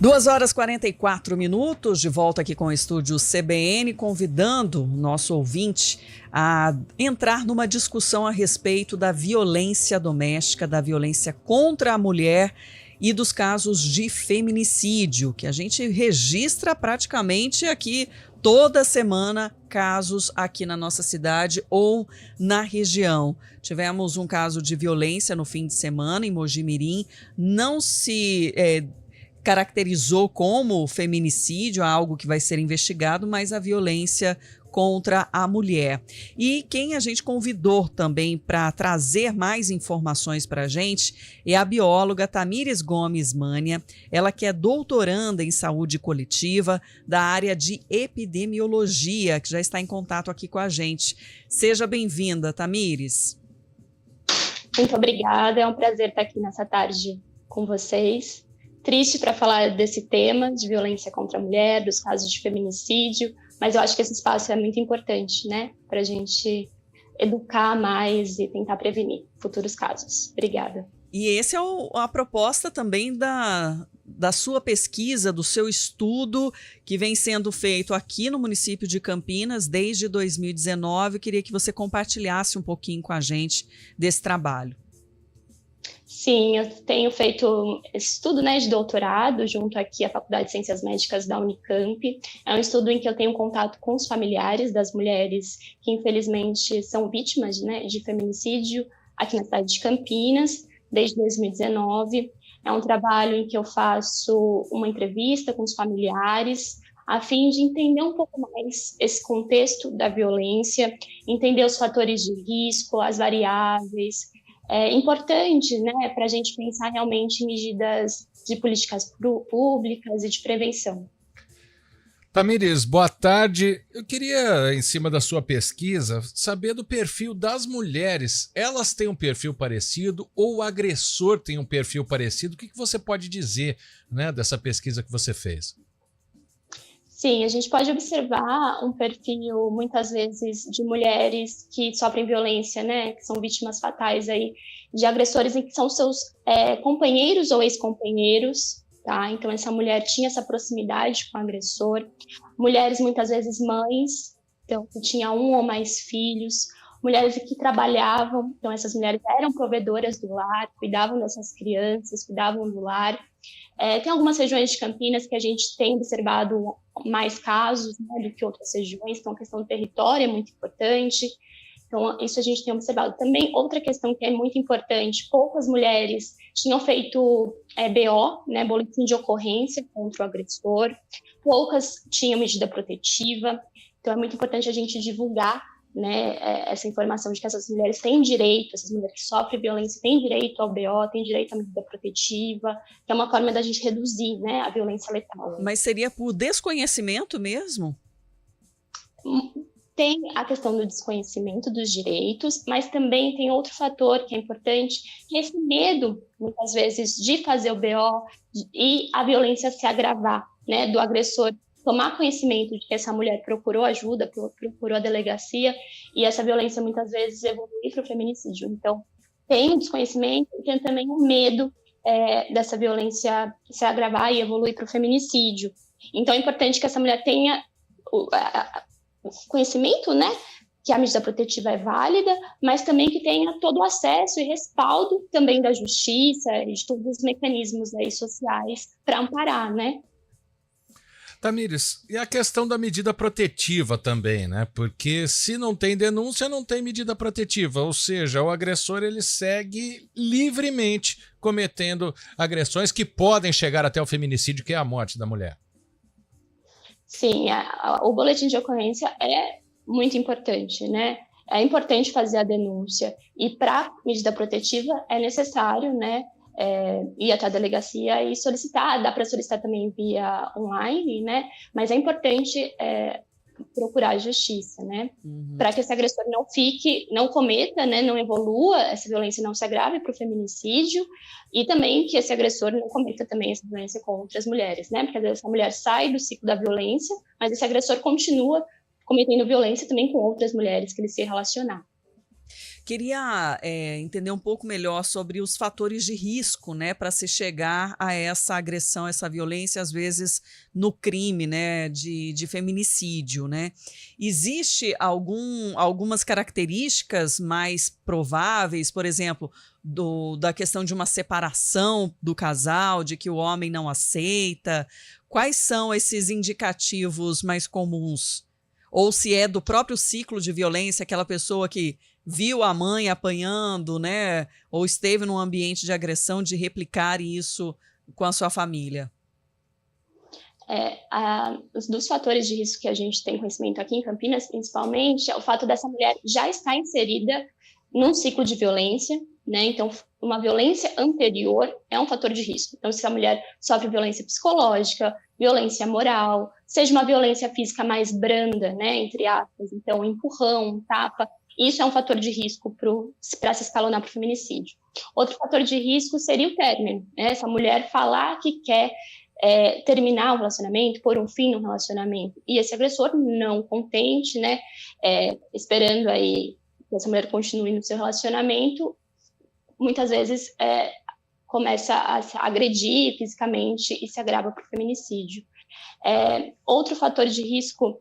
2h44, de volta aqui com o estúdio CBN, convidando o nosso ouvinte a entrar numa discussão a respeito da violência doméstica, da violência contra a mulher e dos casos de feminicídio, que a gente registra praticamente aqui toda semana, casos aqui na nossa cidade ou na região. Tivemos um caso de violência no fim de semana em Mojimirim, não se caracterizou como feminicídio, algo que vai ser investigado, mas a violência contra a mulher. E quem a gente convidou também para trazer mais informações para a gente é a bióloga Tamires Gomes Mania, ela que é doutoranda em saúde coletiva da área de epidemiologia, que já está em contato aqui com a gente. Seja bem-vinda, Tamires. Muito obrigada, é um prazer estar aqui nessa tarde com vocês. Triste para falar desse tema de violência contra a mulher, dos casos de feminicídio, mas eu acho que esse espaço é muito importante, né, para a gente educar mais e tentar prevenir futuros casos. Obrigada. E essa é a proposta também da sua pesquisa, do seu estudo, que vem sendo feito aqui no município de Campinas desde 2019. Eu queria que você compartilhasse um pouquinho com a gente desse trabalho. Sim, eu tenho feito esse estudo, né, de doutorado junto aqui à Faculdade de Ciências Médicas da Unicamp. É um estudo em que eu tenho contato com os familiares das mulheres que infelizmente são vítimas, né, de feminicídio aqui na cidade de Campinas desde 2019. É um trabalho em que eu faço uma entrevista com os familiares a fim de entender um pouco mais esse contexto da violência, entender os fatores de risco, as variáveis. É importante, né, para a gente pensar realmente em medidas de políticas públicas e de prevenção. Tamires, boa tarde. Eu queria, em cima da sua pesquisa, saber do perfil das mulheres. Elas têm um perfil parecido ou o agressor tem um perfil parecido? O que você pode dizer, né, dessa pesquisa que você fez? Sim, a gente pode observar um perfil, muitas vezes, de mulheres que sofrem violência, né, que são vítimas fatais aí, de agressores em que são seus companheiros ou ex-companheiros, tá? Então, essa mulher tinha essa proximidade com o agressor. Mulheres, muitas vezes, mães, então, que tinha um ou mais filhos. Mulheres que trabalhavam, então, essas mulheres eram provedoras do lar, cuidavam dessas crianças, cuidavam do lar. Tem algumas regiões de Campinas que a gente tem observado mais casos, né, do que outras regiões, então a questão do território é muito importante, então isso a gente tem observado. Também outra questão que é muito importante, poucas mulheres tinham feito BO, né, boletim de ocorrência contra o agressor, poucas tinham medida protetiva, então é muito importante a gente divulgar, né, essa informação de que essas mulheres têm direito, essas mulheres que sofrem violência têm direito ao BO, têm direito à medida protetiva, que é uma forma da gente reduzir, né, a violência letal. Mas seria por desconhecimento mesmo? Tem a questão do desconhecimento dos direitos, mas também tem outro fator que é importante, que é esse medo, muitas vezes, de fazer o BO e a violência se agravar, né, do agressor tomar conhecimento de que essa mulher procurou ajuda, procurou a delegacia, e essa violência muitas vezes evolui para o feminicídio. Então, tem o desconhecimento e tem também o medo dessa violência se agravar e evoluir para o feminicídio. Então, é importante que essa mulher tenha o conhecimento, né, que a medida protetiva é válida, mas também que tenha todo o acesso e respaldo também da justiça e de todos os mecanismos aí sociais para amparar, né? Tamires, e a questão da medida protetiva também, né? Porque se não tem denúncia, não tem medida protetiva, ou seja, o agressor ele segue livremente cometendo agressões que podem chegar até o feminicídio, que é a morte da mulher. Sim, o boletim de ocorrência é muito importante, né? É importante fazer a denúncia e para medida protetiva é necessário, né, ir até a delegacia e solicitar. Dá para solicitar também via online, né? Mas é importante procurar a justiça, né? Para que esse agressor não cometa, né? Não evolua, essa violência não se agrave para o feminicídio, e também que esse agressor não cometa também essa violência contra as mulheres, né? Porque às vezes essa mulher sai do ciclo da violência, mas esse agressor continua cometendo violência também com outras mulheres que ele se relacionar. Queria entender um pouco melhor sobre os fatores de risco, né, para se chegar a essa agressão, essa violência, às vezes no crime, né, de feminicídio, né? Existe algumas características mais prováveis, por exemplo, da questão de uma separação do casal, de que o homem não aceita? Quais são esses indicativos mais comuns? Ou se é do próprio ciclo de violência, aquela pessoa que viu a mãe apanhando, né? Ou esteve num ambiente de agressão, de replicar isso com a sua família? Os dos fatores de risco que a gente tem conhecimento aqui em Campinas, principalmente, é o fato dessa mulher já estar inserida num ciclo de violência, né? Então, uma violência anterior é um fator de risco. Então, se a mulher sofre violência psicológica, violência moral, seja uma violência física mais branda, né, entre aspas, então empurrão, tapa, isso é um fator de risco para se escalonar para o feminicídio. Outro fator de risco seria o término, né? Essa mulher falar que quer terminar o relacionamento, pôr um fim no relacionamento, e esse agressor não contente, né, esperando aí que essa mulher continue no seu relacionamento, muitas vezes começa a se agredir fisicamente e se agrava para o feminicídio. Outro fator de risco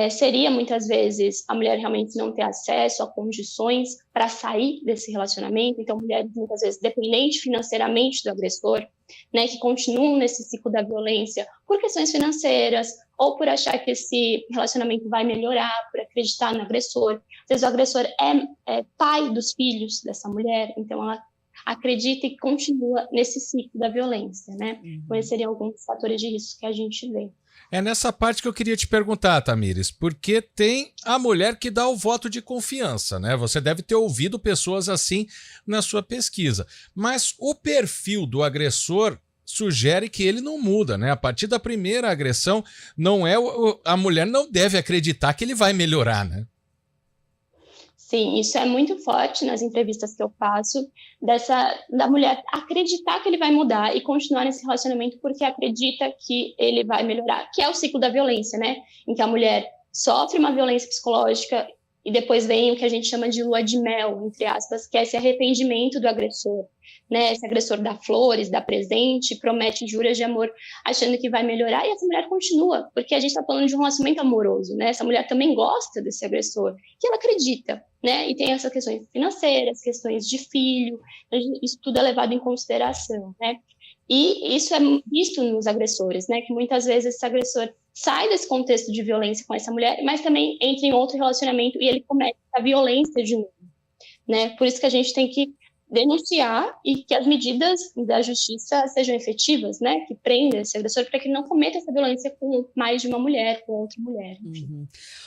seria, muitas vezes, a mulher realmente não ter acesso a condições para sair desse relacionamento. Então, mulheres, muitas vezes, dependentes financeiramente do agressor, né, que continuam nesse ciclo da violência por questões financeiras ou por achar que esse relacionamento vai melhorar, por acreditar no agressor. Às vezes, o agressor é pai dos filhos dessa mulher, então ela acredita e continua nesse ciclo da violência, né? Então, esses seriam alguns fatores de risco que a gente vê. É nessa parte que eu queria te perguntar, Tamires, porque tem a mulher que dá o voto de confiança, né? Você deve ter ouvido pessoas assim na sua pesquisa. Mas o perfil do agressor sugere que ele não muda, né? A partir da primeira agressão, a mulher não deve acreditar que ele vai melhorar, né? Sim, isso é muito forte nas entrevistas que eu faço, da mulher acreditar que ele vai mudar e continuar nesse relacionamento porque acredita que ele vai melhorar, que é o ciclo da violência, né? Em que a mulher sofre uma violência psicológica e depois vem o que a gente chama de lua de mel, entre aspas, que é esse arrependimento do agressor, né? Esse agressor dá flores, dá presente, promete juras de amor, achando que vai melhorar, e essa mulher continua, porque a gente está falando de um relacionamento amoroso, né? Essa mulher também gosta desse agressor, que ela acredita, né? E tem essas questões financeiras, questões de filho, isso tudo é levado em consideração, né? E isso é visto nos agressores, né? Que muitas vezes esse agressor sai desse contexto de violência com essa mulher, mas também entra em outro relacionamento e ele comete a violência de novo, né? Por isso que a gente tem que denunciar e que as medidas da justiça sejam efetivas, né? Que prenda esse agressor para que ele não cometa essa violência com mais de uma mulher, com outra mulher.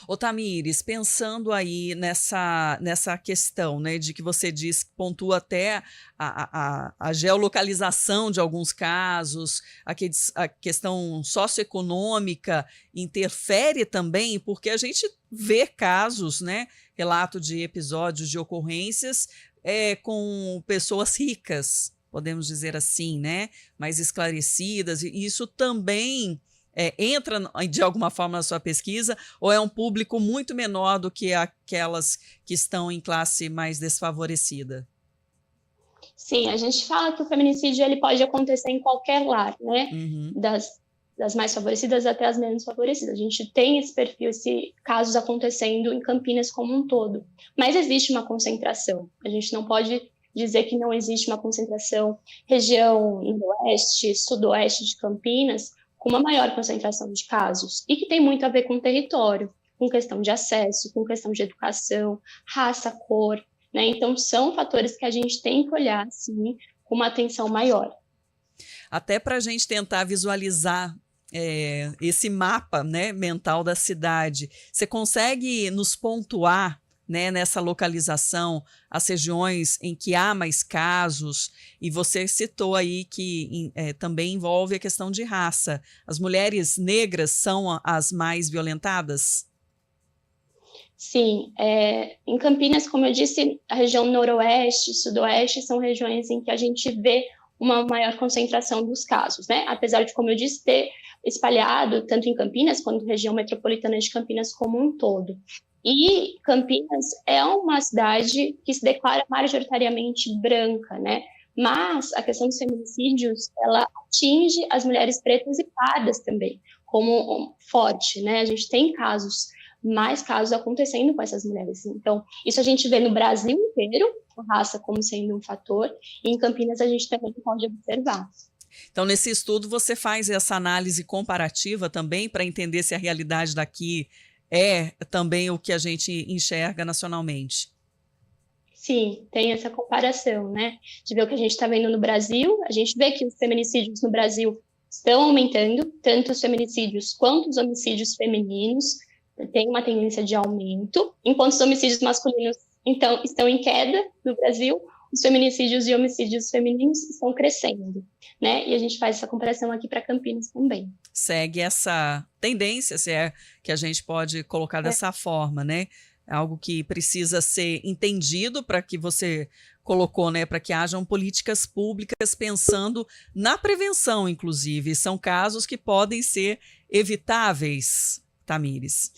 Ô Tamires, pensando aí nessa questão, né, de que você diz, pontua até a geolocalização de alguns casos, a questão socioeconômica interfere também, porque a gente vê casos, né, relato de episódios de ocorrências com pessoas ricas, podemos dizer assim, né, mais esclarecidas, e isso também entra de alguma forma na sua pesquisa, ou é um público muito menor do que aquelas que estão em classe mais desfavorecida? Sim, a gente fala que o feminicídio ele pode acontecer em qualquer lar, né? Das mais favorecidas até as menos favorecidas. A gente tem esse perfil, esses casos acontecendo em Campinas como um todo. Mas existe uma concentração. A gente não pode dizer que não existe uma concentração. Região noroeste, sudoeste de Campinas, com uma maior concentração de casos. E que tem muito a ver com o território, com questão de acesso, com questão de educação, raça, cor, né? Então, são fatores que a gente tem que olhar, sim, com uma atenção maior. Até para a gente tentar visualizar esse mapa, né, mental da cidade. Você consegue nos pontuar, né, nessa localização as regiões em que há mais casos? E você citou aí que também envolve a questão de raça. As mulheres negras são as mais violentadas? Sim, em Campinas, como eu disse, a região noroeste, sudoeste são regiões em que a gente vê uma maior concentração dos casos, né? Apesar de, como eu disse, ter espalhado tanto em Campinas quanto na região metropolitana de Campinas como um todo. E Campinas é uma cidade que se declara majoritariamente branca, né? Mas a questão dos feminicídios, ela atinge as mulheres pretas e pardas também, como forte, né? A gente tem mais casos acontecendo com essas mulheres. Então, isso a gente vê no Brasil inteiro, a raça como sendo um fator, e em Campinas a gente também pode observar. Então, nesse estudo, você faz essa análise comparativa também para entender se a realidade daqui é também o que a gente enxerga nacionalmente. Sim, tem essa comparação, né? De ver o que a gente está vendo no Brasil. A gente vê que os feminicídios no Brasil estão aumentando, tanto os feminicídios quanto os homicídios femininos. Tem uma tendência de aumento, enquanto os homicídios masculinos então, estão em queda no Brasil, os feminicídios e homicídios femininos estão crescendo, né? E a gente faz essa comparação aqui para Campinas também. Segue essa tendência, se é que a gente pode colocar dessa forma, né? Algo que precisa ser entendido para que você colocou, né? Para que hajam políticas públicas pensando na prevenção, inclusive. São casos que podem ser evitáveis, Tamires.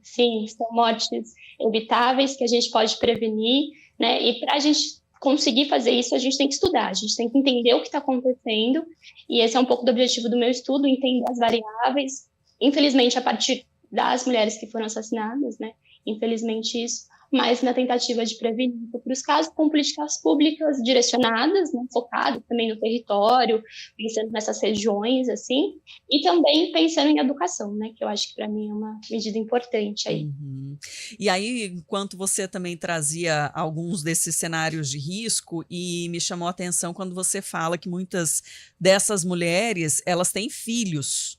Sim, são mortes evitáveis que a gente pode prevenir, né? E para a gente conseguir fazer isso, a gente tem que estudar, a gente tem que entender o que está acontecendo, e esse é um pouco do objetivo do meu estudo, entender as variáveis, infelizmente a partir das mulheres que foram assassinadas, né? Infelizmente isso, mas na tentativa de prevenir futuros casos com políticas públicas direcionadas, né, focadas também no território, pensando nessas regiões, assim, e também pensando em educação, né, que eu acho que para mim é uma medida importante aí. Uhum. E aí, enquanto você também trazia alguns desses cenários de risco, e me chamou a atenção quando você fala que muitas dessas mulheres, elas têm filhos,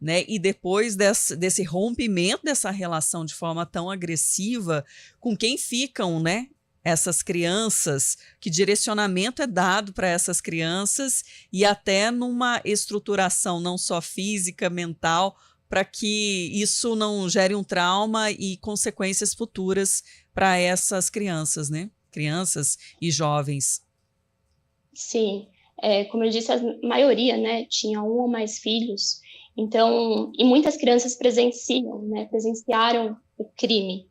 né? E depois desse rompimento dessa relação de forma tão agressiva, com quem ficam, né? Essas crianças, que direcionamento é dado para essas crianças e até numa estruturação não só física, mental, para que isso não gere um trauma e consequências futuras para essas crianças, né? Crianças e jovens. Sim, como eu disse, a maioria, né, tinha um ou mais filhos. Então, e muitas crianças presenciaram o crime.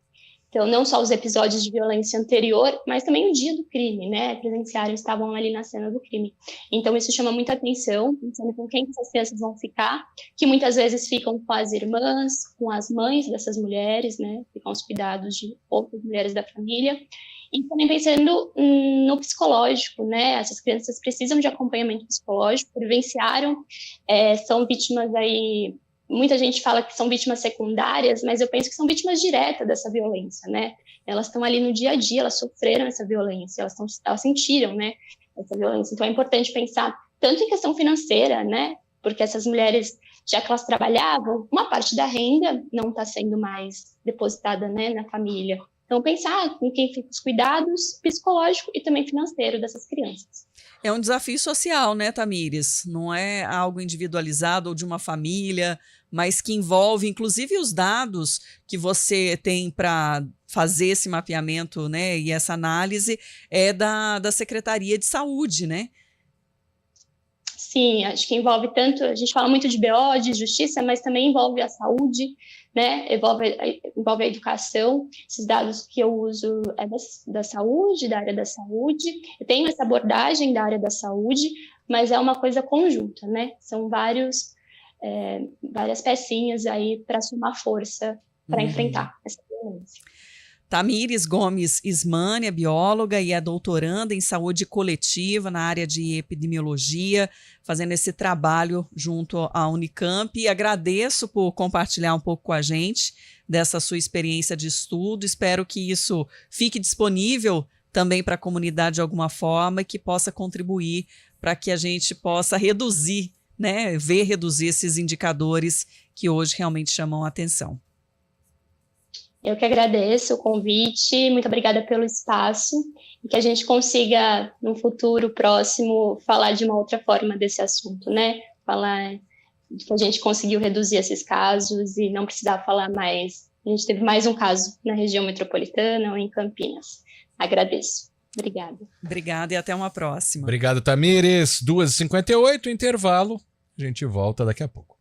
Então, não só os episódios de violência anterior, mas também o dia do crime, né? Presenciaram, estavam ali na cena do crime. Então, isso chama muita atenção, pensando com quem essas crianças vão ficar, que muitas vezes ficam com as irmãs, com as mães dessas mulheres, né? Ficam aos cuidados de outras mulheres da família. E também pensando no psicológico, né? Essas crianças precisam de acompanhamento psicológico, vivenciaram, são vítimas aí. Muita gente fala que são vítimas secundárias, mas eu penso que são vítimas diretas dessa violência, né? Elas estão ali no dia a dia, elas sofreram essa violência, elas sentiram, né, essa violência. Então é importante pensar tanto em questão financeira, né? Porque essas mulheres, já que elas trabalhavam, uma parte da renda não está sendo mais depositada, né, na família. Então, pensar em quem fica os cuidados psicológico e também financeiro dessas crianças. É um desafio social, né, Tamires? Não é algo individualizado ou de uma família, mas que envolve, inclusive, os dados que você tem para fazer esse mapeamento, né, e essa análise é da Secretaria de Saúde, né? Sim, acho que envolve tanto, a gente fala muito de BO, de justiça, mas também envolve a saúde, né? Envolve a educação. Esses dados que eu uso é da saúde, da área da saúde. Eu tenho essa abordagem da área da saúde, mas é uma coisa conjunta, né? São várias pecinhas aí para somar força para enfrentar essa violência. Tamires Gomes Ismani é bióloga e é doutoranda em saúde coletiva na área de epidemiologia, fazendo esse trabalho junto à Unicamp. E agradeço por compartilhar um pouco com a gente dessa sua experiência de estudo. Espero que isso fique disponível também para a comunidade de alguma forma e que possa contribuir para que a gente possa reduzir, né, reduzir esses indicadores que hoje realmente chamam a atenção. Eu que agradeço o convite, muito obrigada pelo espaço e que a gente consiga, no futuro próximo, falar de uma outra forma desse assunto, né? Falar que a gente conseguiu reduzir esses casos e não precisar falar mais. A gente teve mais um caso na região metropolitana ou em Campinas. Agradeço. Obrigada. Obrigada e até uma próxima. Obrigado, Tamires. 2h58, intervalo. A gente volta daqui a pouco.